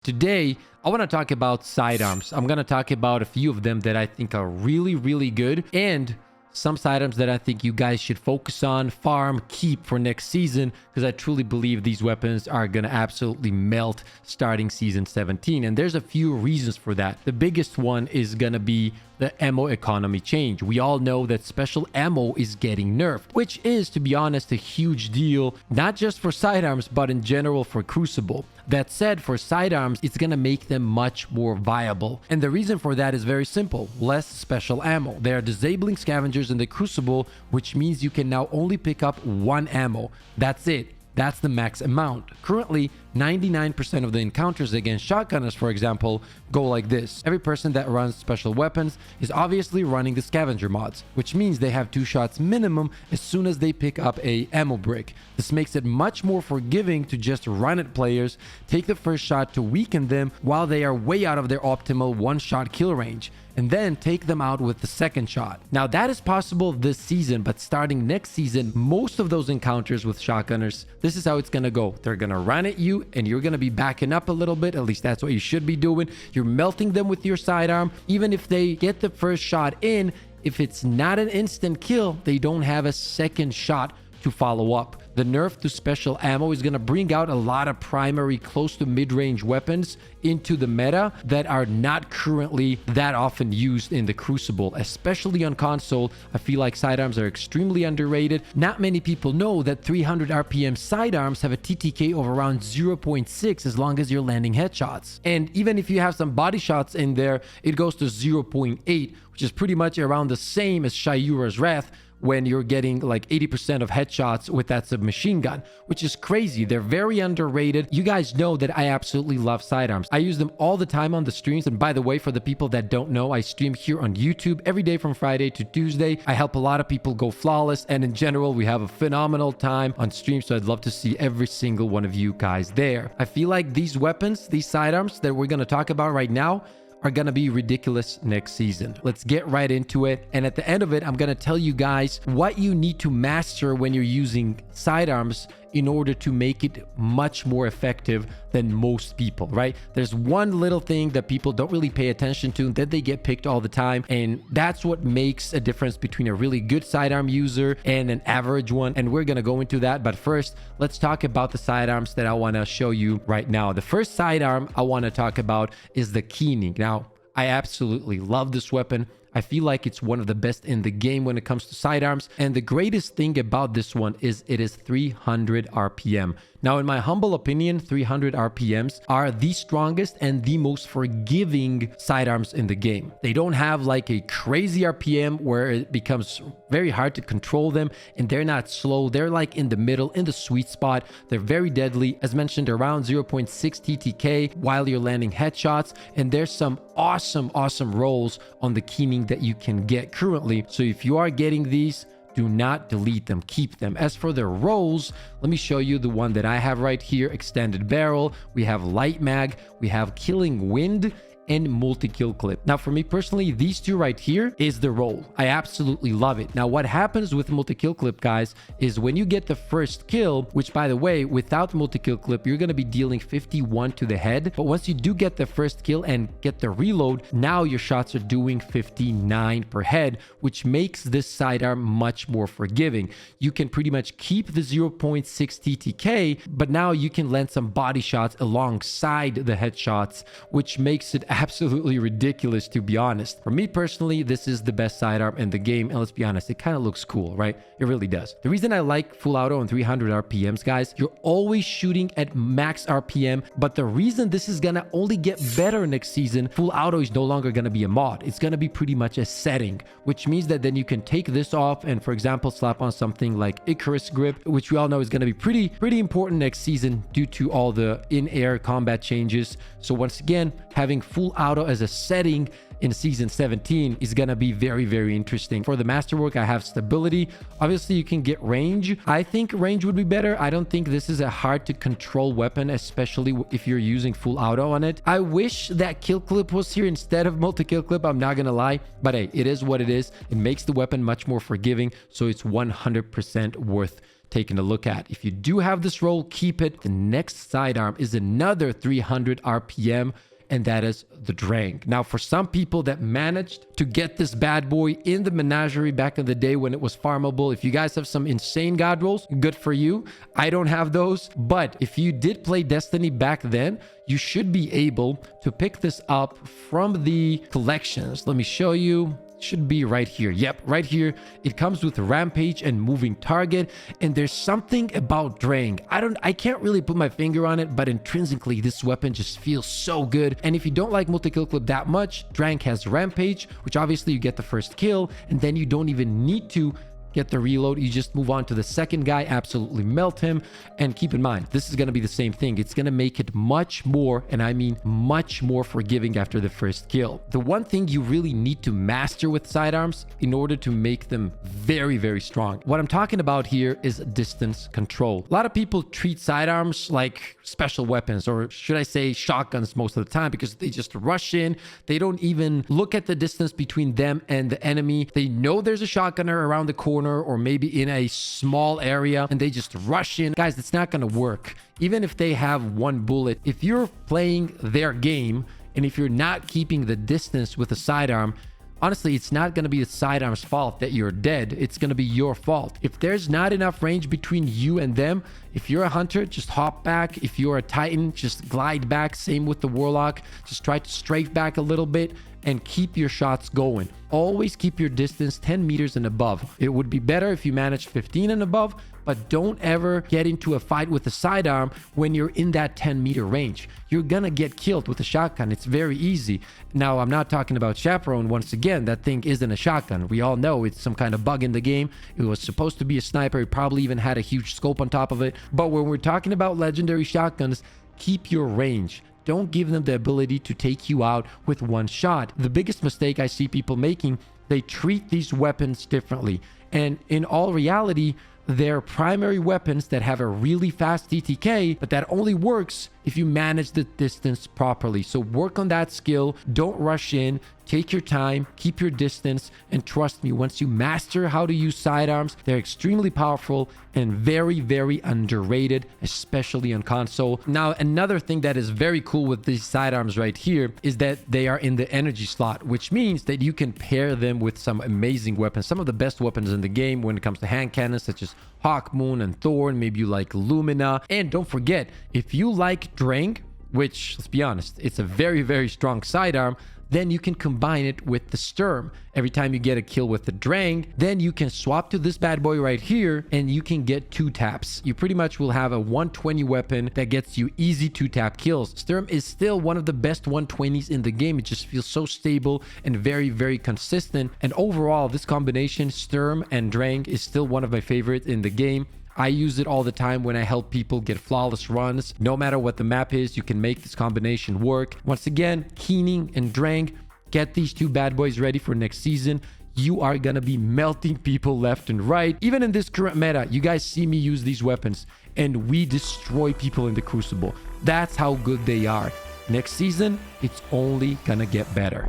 Today, I want to talk about sidearms. I'm going to talk about a few of them that I think are really, really good, and some sidearms that I think you guys should focus on, farm, keep for next season, because I truly believe these weapons are going to absolutely melt starting season 17. And there's a few reasons for that. The biggest one is going to be the ammo economy change. We all know that special ammo is getting nerfed, which is, to be honest, a huge deal, not just for sidearms, but in general for Crucible. That said, for sidearms, it's going to make them much more viable. And the reason for that is very simple: less special ammo. They are disabling scavengers in the Crucible, which means you can now only pick up one ammo. That's it. That's the max amount. Currently, 99% of the encounters against shotgunners, for example, go like this. Every person that runs special weapons is obviously running the scavenger mods, which means they have 2 shots minimum as soon as they pick up a ammo brick. This makes it much more forgiving to just run at players, take the first shot to weaken them while they are way out of their optimal 1-shot kill range, and then take them out with the second shot. Now, that is possible this season, but starting next season, most of those encounters with shotgunners, this is how it's gonna go. They're gonna run at you and you're gonna be backing up a little bit. At least that's what you should be doing. You're melting them with your sidearm. Even if they get the first shot in, if it's not an instant kill, they don't have a second shot to follow up. The nerf to special ammo is going to bring out a lot of primary close to mid-range weapons into the meta that are not currently that often used in the Crucible, especially on console. I feel like sidearms are extremely underrated. Not many people know that 300 RPM sidearms have a TTK of around 0.6 as long as you're landing headshots. And even if you have some body shots in there, it goes to 0.8, which is pretty much around the same as Shayura's Wrath, when you're getting like 80% of headshots with that submachine gun, which is crazy. They're very underrated. You guys know that I absolutely love sidearms. I use them all the time on the streams. And by the way, for the people that don't know, I stream here on YouTube every day from Friday to Tuesday. I help a lot of people go flawless, and in general, we have a phenomenal time on stream. So I'd love to see every single one of you guys there. I feel like these weapons, these sidearms that we're going to talk about right now, are gonna be ridiculous next season. Let's get right into it. And at the end of it, I'm gonna tell you guys what you need to master when you're using sidearms in order to make it much more effective than most people, right? There's one little thing that people don't really pay attention to that they get picked all the time, and that's what makes a difference between a really good sidearm user and an average one, and we're gonna go into that. But first, let's talk about the sidearms that I want to show you right now. The first sidearm I want to talk about is the Keening. Now, I absolutely love this weapon. I feel like it's one of the best in the game when it comes to sidearms. And the greatest thing about this one is it is 300 RPM. Now, in my humble opinion, 300 RPMs are the strongest and the most forgiving sidearms in the game. They don't have like a crazy RPM where it becomes very hard to control them, and they're not slow. They're like in the middle, in the sweet spot. They're very deadly. As mentioned, around 0.6 TTK while you're landing headshots. And there's some awesome rolls on the Keening that you can get currently. So if you are getting these, do not delete them, keep them. As for their rolls, let me show you the one that I have right here. Extended barrel, we have light mag, we have killing wind, and multi-kill clip. Now, for me personally, these two right here is the roll. I absolutely love it. Now, what happens with multi-kill clip, guys, is when you get the first kill, which by the way, without multi-kill clip, you're going to be dealing 51 to the head. But once you do get the first kill and get the reload, now your shots are doing 59 per head, which makes this sidearm much more forgiving. You can pretty much keep the 0.6 TTK, but now you can land some body shots alongside the headshots, which makes it absolutely ridiculous, to be honest. For me personally, this is the best sidearm in the game, and let's be honest, it kind of looks cool, right? It really does. The reason I like full auto and 300 RPMs, guys, you're always shooting at max RPM, but the reason this is gonna only get better next season, full auto is no longer gonna be a mod. It's gonna be pretty much a setting, which means that then you can take this off and, for example, slap on something like Icarus grip, which we all know is gonna be pretty important next season due to all the in-air combat changes. So once again, having full auto as a setting in season 17 is gonna be very interesting. For the masterwork, I have stability. Obviously, you can get range. I think range would be better. I don't think this is a hard to control weapon, especially if you're using full auto on it. I wish that kill clip was here instead of multi-kill clip, I'm not gonna lie, but hey, it is what it is. It makes the weapon much more forgiving, so it's 100% worth taking a look at. If you do have this roll, keep it. The next sidearm is another 300 RPM, and that is the Drang. Now, for some people that managed to get this bad boy in the menagerie back in the day when it was farmable, if you guys have some insane god rolls, good for you. I don't have those, but if you did play Destiny back then, you should be able to pick this up from the collections. Let me show you. Should be right here. Yep, right here. It comes with Rampage and Moving Target, and there's something about Drang. I can't really put my finger on it, but intrinsically this weapon just feels so good. And if you don't like multi-kill clip that much, Drang has Rampage, which obviously you get the first kill, and then you don't even need to get the reload. You just move on to the second guy, absolutely melt him. And keep in mind, this is going to be the same thing. It's going to make it much more, and I mean much more forgiving after the first kill. The one thing you really need to master with sidearms in order to make them very, very strong. What I'm talking about here is distance control. A lot of people treat sidearms like special weapons, or should I say shotguns most of the time, because they just rush in. They don't even look at the distance between them and the enemy. They know there's a shotgunner around the corner or maybe in a small area, and they just rush in. Guys, it's not going to work. Even if they have one bullet, if you're playing their game and if you're not keeping the distance with a sidearm, honestly, it's not going to be the sidearm's fault that you're dead. It's going to be your fault. If there's not enough range between you and them, if you're a hunter, just hop back. If you're a titan, just glide back. Same with the warlock. Just try to strafe back a little bit and keep your shots going. Always keep your distance 10 meters and above. It would be better if you manage 15 and above, but don't ever get into a fight with a sidearm when you're in that 10-meter range. You're gonna get killed with a shotgun. It's very easy. Now, I'm not talking about Chaperone. Once again, that thing isn't a shotgun. We all know it's some kind of bug in the game. It was supposed to be a sniper. It probably even had a huge scope on top of it. But when we're talking about legendary shotguns, keep your range. Don't give them the ability to take you out with one shot. The biggest mistake I see people making, they treat these weapons differently. And in all reality, they're primary weapons that have a really fast TTK, but that only works if you manage the distance properly. So work on that skill. Don't rush in. Take your time, keep your distance, and trust me, once you master how to use sidearms, they're extremely powerful and very, very underrated, especially on console. Now, another thing that is very cool with these sidearms right here is that they are in the energy slot, which means that you can pair them with some amazing weapons, some of the best weapons in the game when it comes to hand cannons, such as Hawkmoon and Thorn. Maybe you like Lumina. And don't forget, if you like Drang, which, let's be honest, it's a very, very strong sidearm, then you can combine it with the Sturm. Every time you get a kill with the Drang, then you can swap to this bad boy right here and you can get 2 taps. You pretty much will have a 120 weapon that gets you easy 2-tap kills. Sturm is still one of the best 120s in the game. It just feels so stable and very, very consistent. And overall, this combination, Sturm and Drang, is still one of my favorites in the game. I use it all the time when I help people get flawless runs. No matter what the map is, you can make this combination work. Once again, Keening and Drang, get these 2 bad boys ready for next season. You are gonna be melting people left and right. Even in this current meta, you guys see me use these weapons and we destroy people in the Crucible. That's how good they are. Next season, it's only gonna get better.